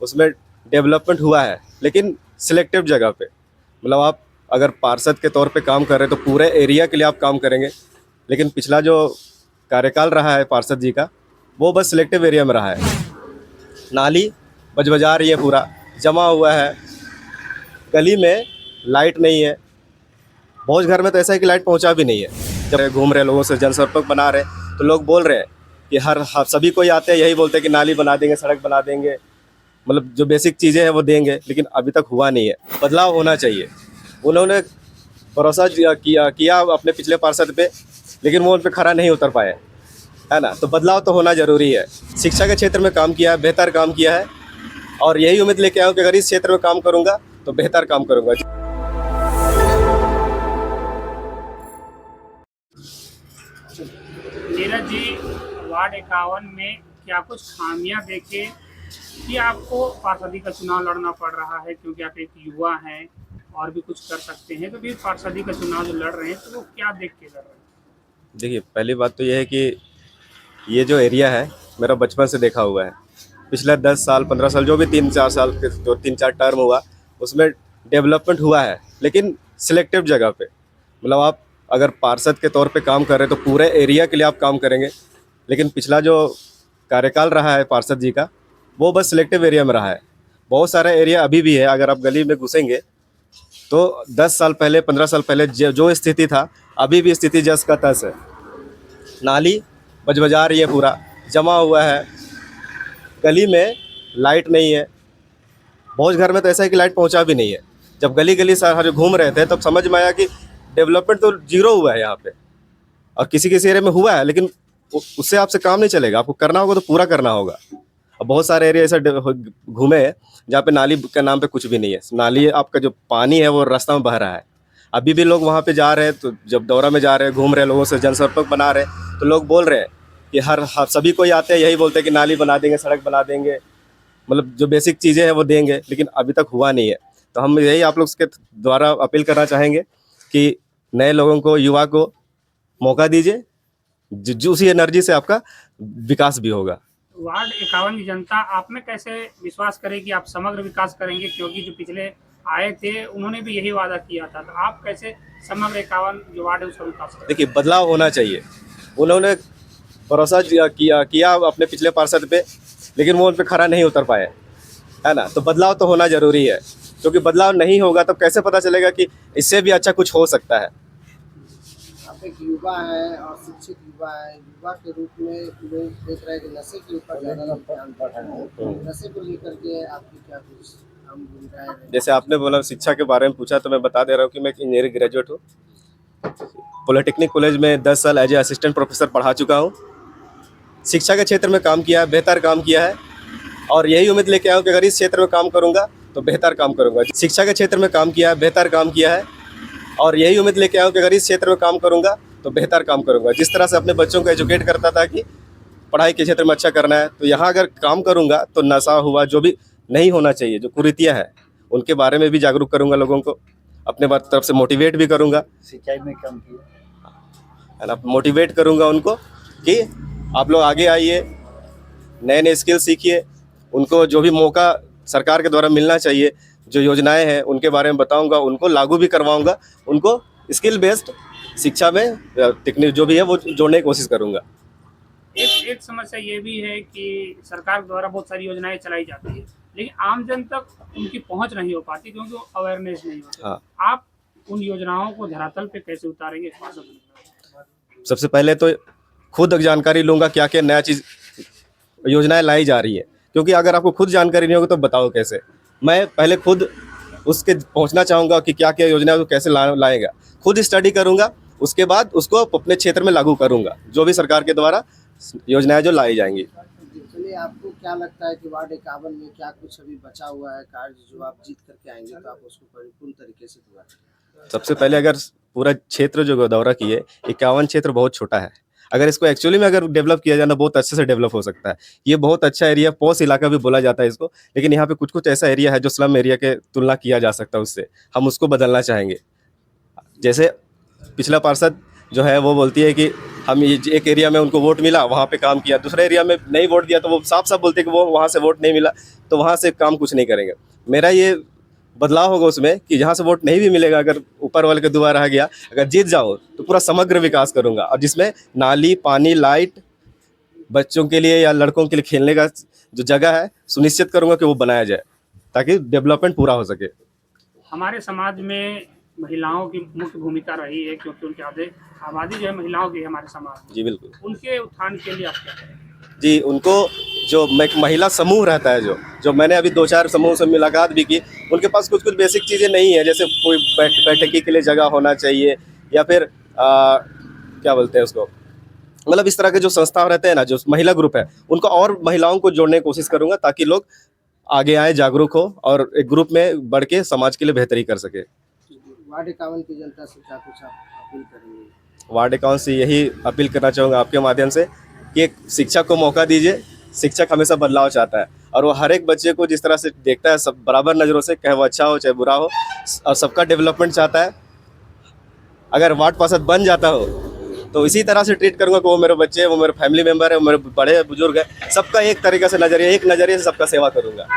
उसमें डेवलपमेंट हुआ है, लेकिन सिलेक्टिव जगह पे। मतलब आप अगर पार्षद के तौर पे काम कर रहे हैं तो पूरे एरिया के लिए आप काम करेंगे, लेकिन पिछला जो कार्यकाल रहा है पार्षद जी का, वो बस सिलेक्टिव एरिया में रहा है। नाली बजबजा रही है, पूरा जमा हुआ है, गली में लाइट नहीं है। बहुत घर में तो ऐसा है कि लाइट पहुंचा भी नहीं है। जब घूम रहे लोगों से जनसंपर्क बना रहे तो लोग बोल रहे हैं कि हर सभी कोई आते हैं यही बोलते हैं कि नाली बना देंगे, सड़क बना देंगे, मतलब जो बेसिक चीज़ें हैं वो देंगे, लेकिन अभी तक हुआ नहीं है। बदलाव होना चाहिए। उन्होंने भरोसा किया अपने पिछले पार्षद पे, लेकिन वो उन पर खरा नहीं उतर पाए, है ना। तो बदलाव तो होना ज़रूरी है। शिक्षा के क्षेत्र में काम किया है, बेहतर काम किया है, और यही उम्मीद लेके आया हूँ कि अगर इस क्षेत्र में काम करूँगा तो बेहतर काम करूँगा। नीरज जी, वार्ड 51 में क्या कुछ खामियां देखे कि आपको पार्षदी का चुनाव लड़ना पड़ रहा है, क्योंकि आप एक युवा हैं और भी कुछ कर सकते हैं, तो भी पार्षदी का चुनाव जो लड़ रहे हैं तो वो क्या देख के लड़ रहे हैं? देखिए, पहली बात तो ये है कि ये जो एरिया है मेरा बचपन से देखा हुआ है। पिछले 10 साल 15 साल जो भी 3-4 साल के जो 3-4 टर्म हुआ, उसमें डेवलपमेंट हुआ है, लेकिन सिलेक्टिव जगह पे। मतलब आप अगर पार्षद के तौर पे काम कर रहे हैं तो पूरे एरिया के लिए आप काम करेंगे, लेकिन पिछला जो कार्यकाल रहा है पार्षद जी का, वो बस सिलेक्टिव एरिया में रहा है। बहुत सारा एरिया अभी भी है। अगर आप गली में घुसेंगे तो 10 साल पहले 15 साल पहले जो स्थिति था, अभी भी स्थिति जस का तस है। नाली बजबजा रही है, पूरा जमा हुआ है, गली में लाइट नहीं है। बहुत घर में तो ऐसा है कि लाइट पहुंचा भी नहीं है। जब गली गली सारे घूम रहे थे तब समझ में आया कि डेवलपमेंट तो जीरो हुआ है यहाँ पे, और किसी किसी एरिया में हुआ है, लेकिन उससे आपसे काम नहीं चलेगा। आपको करना होगा तो पूरा करना होगा। अब बहुत सारे एरिया ऐसे घूमे हैं जहाँ पे नाली के नाम पे कुछ भी नहीं है। नाली आपका जो पानी है वो रास्ता में बह रहा है। अभी भी लोग वहाँ पे जा रहे हैं, तो जब दौरा में जा रहे हैं, घूम रहे हैं, लोगों से जनसंपर्क बना रहे हैं, तो लोग बोल रहे हैं कि हर सभी कोई आते हैं यही बोलते हैं कि नाली बना देंगे, सड़क बना देंगे, मतलब जो बेसिक चीज़ें हैं वो देंगे, लेकिन अभी तक हुआ नहीं है। तो हम यही आप लोग के द्वारा अपील करना चाहेंगे कि नए लोगों को, युवा को मौका दीजिए, जो उसी एनर्जी से आपका विकास भी होगा। वार्ड 51 की जनता आप में कैसे विश्वास करे कि आप समग्र विकास करेंगे, क्योंकि जो पिछले आए थे उन्होंने भी यही वादा किया था, तो आप कैसे समग्र 51 जो वार्ड है उसका विकास करेंगे? देखिए, बदलाव होना चाहिए। उन्होंने भरोसा किया अपने पिछले पार्षद पे, लेकिन वो उन पर खरा नहीं उतर पाए, है ना। तो बदलाव तो होना ज़रूरी है, क्योंकि बदलाव नहीं होगा तब कैसे पता चलेगा कि इससे भी अच्छा कुछ हो सकता है। आप एक युवा हैं और शिक्षित युवा हैं। युवा के रूप में लोग देख रहे हैं कि नशे के ऊपर ज़्यादा ध्यान पड़ रहा है। नशे को लेकर के आपकी क्या कुछ हम भूमिकाएं हैं? जैसे आपने बोला शिक्षा के बारे में पूछा, तो मैं बता दे रहा हूँ कि मैं एक इंजीनियरिंग ग्रेजुएट हूँ। पॉलिटेक्निक कॉलेज में 10 साल एज ए असिस्टेंट प्रोफेसर पढ़ा चुका हूँ। शिक्षा के क्षेत्र में काम किया है, बेहतर काम किया है, और यही उम्मीद लेके आया हूँ कि अगर इस क्षेत्र में काम करूँगा तो बेहतर काम करूँगा। शिक्षा के क्षेत्र में काम किया है, बेहतर काम किया है, और यही उम्मीद लेके आया हूँ कि अगर इस क्षेत्र में काम करूँगा तो बेहतर काम करूँगा। जिस तरह से अपने बच्चों को एजुकेट करता था कि पढ़ाई के क्षेत्र में अच्छा करना है, तो यहाँ अगर काम करूँगा तो नशा हुआ, जो भी नहीं होना चाहिए, जो कुरीतियाँ हैं, उनके बारे में भी जागरूक करूँगा लोगों को, अपने तरफ से मोटिवेट भी करूँगा, सिंचाई में काम किया है ना। मोटिवेट करूँगा उनको कि आप लोग आगे आइए, नए नए स्किल सीखिए। उनको जो भी मौका सरकार के द्वारा मिलना चाहिए, जो योजनाएं हैं उनके बारे में बताऊंगा, उनको लागू भी करवाऊंगा, उनको स्किल बेस्ड शिक्षा में टेक्निक जो भी है वो जोड़ने की कोशिश करूंगा। एक समस्या ये भी है कि सरकार द्वारा बहुत सारी योजनाएं चलाई जाती है, लेकिन आम जन तक उनकी पहुंच नहीं हो पाती, क्योंकि वो अवेयरनेस नहीं होती। हाँ, आप उन योजनाओं को धरातल पे कैसे उतारेंगे? सबसे पहले तो खुद जानकारी लूंगा क्या क्या नया चीज़ योजनाएं लाई जा रही है, क्योंकि अगर आपको खुद जानकारी नहीं होगी तो बताओ कैसे। मैं पहले खुद उसके पहुंचना चाहूँगा कि क्या क्या योजना है वो कैसे लाएगा। खुद स्टडी करूँगा, उसके बाद उसको अपने क्षेत्र में लागू करूँगा, जो भी सरकार के द्वारा योजनाएं जो लाई जाएंगी। चलिए, आपको क्या लगता है कि वार्ड 51 में क्या कुछ अभी बचा हुआ है कार्य, जो आप जीत करके आएंगे तो आप उसको परिपूर्ण तरीके से पूरा करेंगे? सबसे पहले अगर पूरा क्षेत्र जो दौरा किए, 51 क्षेत्र बहुत छोटा है। अगर इसको एक्चुअली में अगर डेवलप किया जाए ना, बहुत अच्छे से डेवलप हो सकता है। ये बहुत अच्छा एरिया, पॉश इलाका भी बोला जाता है इसको, लेकिन यहाँ पे कुछ कुछ ऐसा एरिया है जो स्लम एरिया के तुलना किया जा सकता है उससे। हम उसको बदलना चाहेंगे। जैसे पिछला पार्षद जो है वो बोलती है कि हम ये एक एरिया में उनको वोट मिला, वहाँ पे काम किया, दूसरे एरिया में नहीं वोट दिया, तो वो साफ साफ बोलते हैं कि वो वहाँ से वोट नहीं मिला तो वहाँ से काम कुछ नहीं करेंगे। मेरा ये बदलाव होगा उसमें कि जहाँ से वोट नहीं भी मिलेगा, अगर ऊपर वाले के दुआ रह गया, अगर जीत जाओ तो पूरा समग्र विकास करूँगा, और जिसमें नाली, पानी, लाइट, बच्चों के लिए या लड़कों के लिए खेलने का जो जगह है सुनिश्चित करूँगा कि वो बनाया जाए ताकि डेवलपमेंट पूरा हो सके। हमारे समाज में महिलाओं की मुख्य भूमिका रही है, क्योंकि उनकी आबादी जो है महिलाओं की है हमारे समाज में। जी बिल्कुल उनके उत्थान के लिए आप क्या करें? जी, उनको जो एक महिला समूह रहता है, जो मैंने अभी 2-4 समूह से मुलाकात भी की, उनके पास कुछ बेसिक चीज़ें नहीं है, जैसे कोई बैठकी के लिए जगह होना चाहिए, या फिर क्या बोलते हैं उसको, मतलब इस तरह के जो संस्था रहते हैं ना, जो महिला ग्रुप है, उनको और महिलाओं को जोड़ने की कोशिश करूँगा ताकि लोग आगे आए, जागरूक हो और एक ग्रुप में बढ़ के समाज के लिए बेहतरी कर सके। वार्ड 51 की जनता से क्या कुछ आप अपील करेंगे? वार्ड 51 से यही अपील करना चाहूँगा आपके माध्यम से कि एक शिक्षक को मौका दीजिए। शिक्षक हमेशा बदलाव चाहता है और वो हर एक बच्चे को जिस तरह से देखता है, सब बराबर नज़रों से, चाहे वो अच्छा हो चाहे बुरा हो, और सबका डेवलपमेंट चाहता है। अगर वार्ड पार्षद बन जाता हो तो इसी तरह से ट्रीट करूँगा कि वो मेरे बच्चे, वो मेरे फैमिली मेम्बर है, वो मेरे बड़े बुजुर्ग है, सबका एक तरीके से एक नज़रिए से सबका सेवा करूँगा।